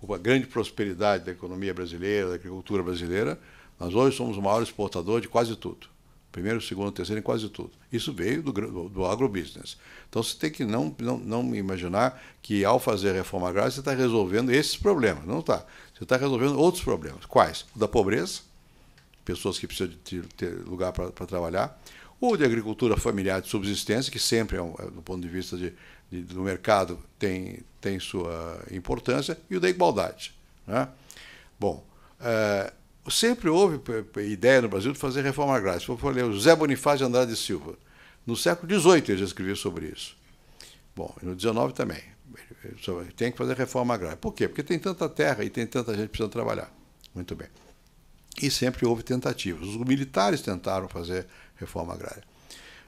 A grande prosperidade da economia brasileira, da agricultura brasileira, nós hoje somos o maior exportador de quase tudo. Primeiro, segundo, terceiro, em quase tudo. Isso veio do agrobusiness. Então, você tem que não imaginar que, ao fazer a reforma agrária, você está resolvendo esses problemas. Não está. Você está resolvendo outros problemas. Quais? O da pobreza, pessoas que precisam de ter lugar para trabalhar. O de agricultura familiar de subsistência, que sempre, do ponto de vista do mercado, tem sua importância. E o da igualdade. Né? Bom, sempre houve ideia no Brasil de fazer reforma agrária. Se for ler o José Bonifácio de Andrade e Silva, no século XVIII ele já escreveu sobre isso. Bom, no XIX também. Tem que fazer reforma agrária. Por quê? Porque tem tanta terra e tem tanta gente precisando trabalhar. Muito bem. E sempre houve tentativas. Os militares tentaram fazer reforma agrária.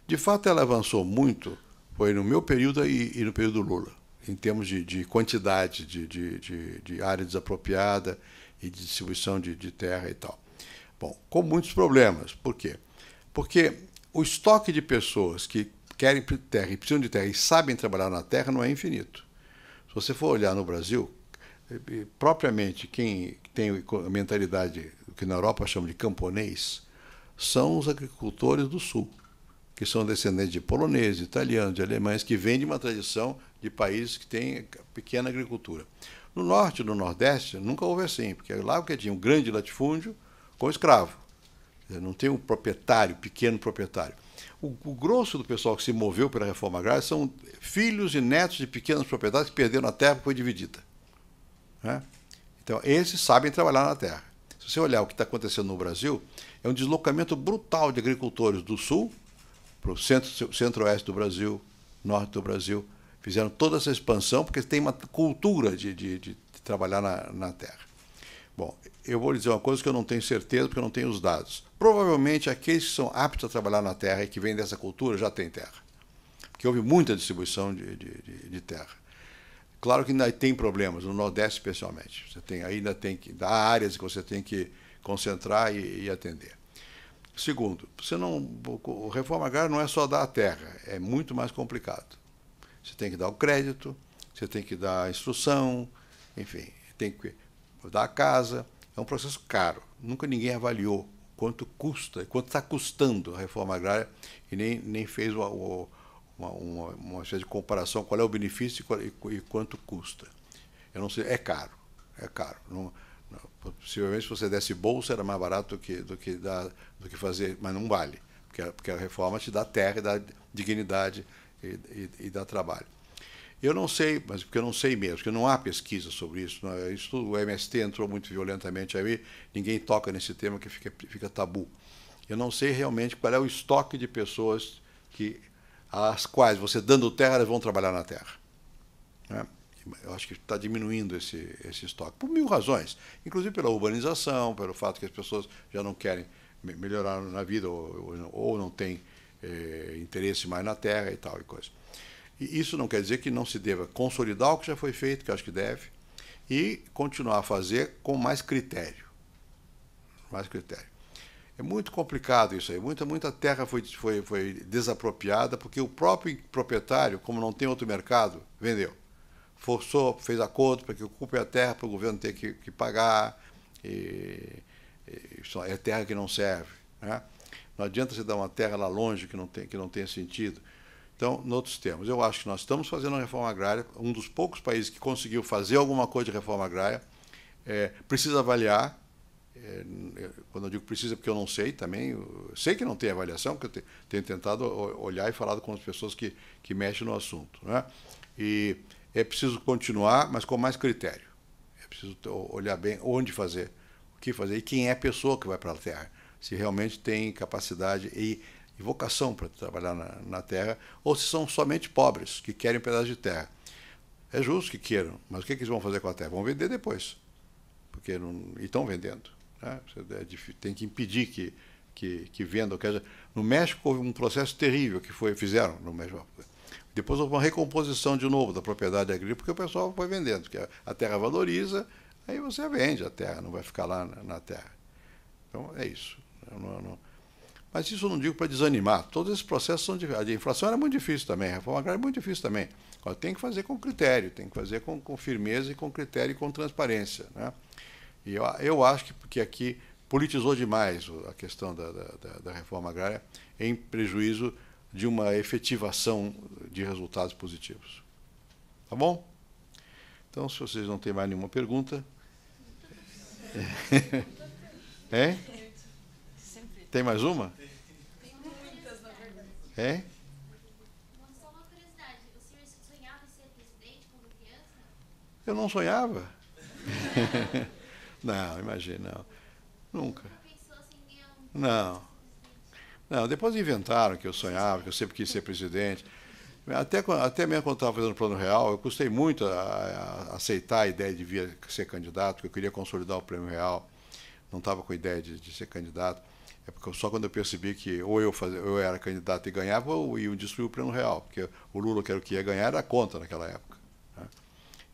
De fato, ela avançou muito, foi no meu período e no período do Lula, em termos de quantidade de área desapropriada e de distribuição de terra e tal. Bom, com muitos problemas. Por quê? Porque o estoque de pessoas que querem terra e precisam de terra e sabem trabalhar na terra não é infinito. Se você for olhar no Brasil, propriamente quem tem a mentalidade que na Europa chamam de camponês são os agricultores do Sul, que são descendentes de poloneses, italianos, de alemães, que vêm de uma tradição de países que têm pequena agricultura. No Norte e no Nordeste nunca houve assim, porque lá tinha um grande latifúndio com escravo. Não tem um proprietário, pequeno proprietário. O grosso do pessoal que se moveu pela reforma agrária são filhos e netos de pequenos proprietários que perderam a terra porque foi dividida. Né? Então, esses sabem trabalhar na terra. Se você olhar o que está acontecendo no Brasil, é um deslocamento brutal de agricultores do Sul para o centro-oeste do Brasil, norte do Brasil. Fizeram toda essa expansão porque tem uma cultura de trabalhar na terra. Bom, eu vou lhe dizer uma coisa que eu não tenho certeza porque eu não tenho os dados. Provavelmente aqueles que são aptos a trabalhar na terra e que vêm dessa cultura já têm terra. Porque houve muita distribuição de terra. Claro que ainda tem problemas, no Nordeste especialmente. Ainda tem que dar áreas que você tem que concentrar e atender. Segundo, a reforma agrária não é só dar a terra, é muito mais complicado. Você tem que dar o crédito, você tem que dar a instrução, enfim, tem que dar a casa. É um processo caro. Nunca ninguém avaliou quanto custa, quanto está custando a reforma agrária e nem fez uma espécie de comparação qual é o benefício e quanto custa. Eu não sei, é caro. Possivelmente, se você desse bolsa, era mais barato do que fazer, mas não vale, porque a reforma te dá terra, dá dignidade e dá trabalho. Eu não sei, mas porque eu não sei mesmo, porque não há pesquisa sobre isso. O MST entrou muito violentamente aí, ninguém toca nesse tema que fica tabu. Eu não sei realmente qual é o estoque de pessoas às quais você dando terra, elas vão trabalhar na terra. Né? Eu acho que está diminuindo esse estoque, por mil razões, inclusive pela urbanização, pelo fato que as pessoas já não querem melhorar na vida ou não têm interesse mais na terra e tal e coisa. E isso não quer dizer que não se deva consolidar o que já foi feito, que eu acho que deve, e continuar a fazer com mais critério. Mais critério. É muito complicado isso aí. Muita terra foi desapropriada porque o próprio proprietário, como não tem outro mercado, vendeu. Forçou, fez acordo para que ocupe a terra para o governo ter que pagar. É terra que não serve, né? Não adianta você dar uma terra lá longe que não tem sentido. Então, em outros termos, eu acho que nós estamos fazendo uma reforma agrária, um dos poucos países que conseguiu fazer alguma coisa de reforma agrária. Precisa avaliar. Quando eu digo precisa, porque eu não sei também, eu sei que não tem avaliação, porque eu tenho tentado olhar e falado com as pessoas que mexem no assunto, né? E é preciso continuar, mas com mais critério. É preciso olhar bem onde fazer, o que fazer e quem é a pessoa que vai para a terra. Se realmente tem capacidade e vocação para trabalhar na terra, ou se são somente pobres que querem um pedaço de terra. É justo que queiram, mas o que eles vão fazer com a terra? Vão vender depois, porque e estão vendendo. Né? Tem que impedir que vendam. No México houve um processo terrível que fizeram no México. Depois houve uma recomposição de novo da propriedade agrícola, porque o pessoal foi vendendo, porque a terra valoriza, aí você vende a terra, não vai ficar lá na terra. Então é isso. Mas isso eu não digo para desanimar. Todos esses processos são difíceis. A inflação era muito difícil também, a reforma agrária é muito difícil também. Agora, tem que fazer com critério, tem que fazer com firmeza e com critério e com transparência, né? E eu acho que aqui politizou demais a questão da reforma agrária em prejuízo de uma efetivação de resultados positivos. Tá bom? Então, se vocês não têm mais nenhuma pergunta... Hein? Tem mais uma? Tem muitas, na verdade. Hein? Só uma curiosidade, o senhor sonhava em ser presidente quando criança? Eu não sonhava. Não, imagina, não. Nunca. Não. Não, depois inventaram que eu sonhava, que eu sempre quis ser presidente. Até mesmo quando estava fazendo o Plano Real, eu custei muito a aceitar a ideia de vir ser candidato, porque eu queria consolidar o Prêmio Real. Não estava com a ideia de ser candidato. É porque só quando eu percebi que ou eu era candidato e ganhava, ou iam destruir o Plano Real, porque o Lula, que era o que ia ganhar, era contra naquela época, né?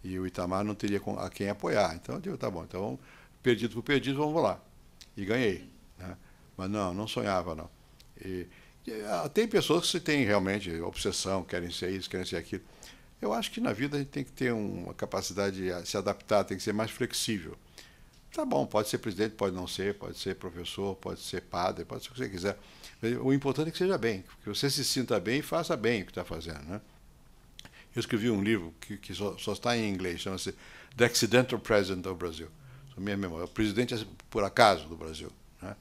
E o Itamar não teria a quem apoiar. Então eu digo, tá bom, então perdido por perdido, vamos lá. E ganhei, né? Mas não sonhava, não. Tem pessoas que têm realmente obsessão, querem ser isso, querem ser aquilo. Eu acho que na vida a gente tem que ter uma capacidade de se adaptar, tem que ser mais flexível. Tá bom, pode ser presidente, pode não ser, pode ser professor, pode ser padre, pode ser o que você quiser. O importante é que seja bem, que você se sinta bem e faça bem o que está fazendo, né? Eu escrevi um livro que só está em inglês, chama-se The Accidental President of Brazil. Minha memória, o presidente por acaso do Brasil, né?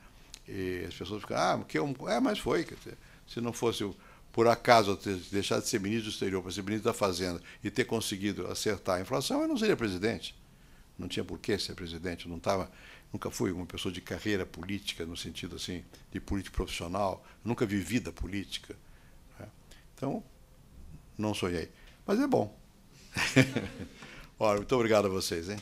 E as pessoas ficam, mas foi. Quer dizer, se não fosse por acaso ter deixado de ser ministro do exterior para ser ministro da Fazenda e ter conseguido acertar a inflação, eu não seria presidente. Não tinha por que ser presidente, nunca fui uma pessoa de carreira política, no sentido assim, de político profissional, nunca vivi da política, né? Então, não sonhei. Mas é bom. Olha, muito obrigado a vocês, hein?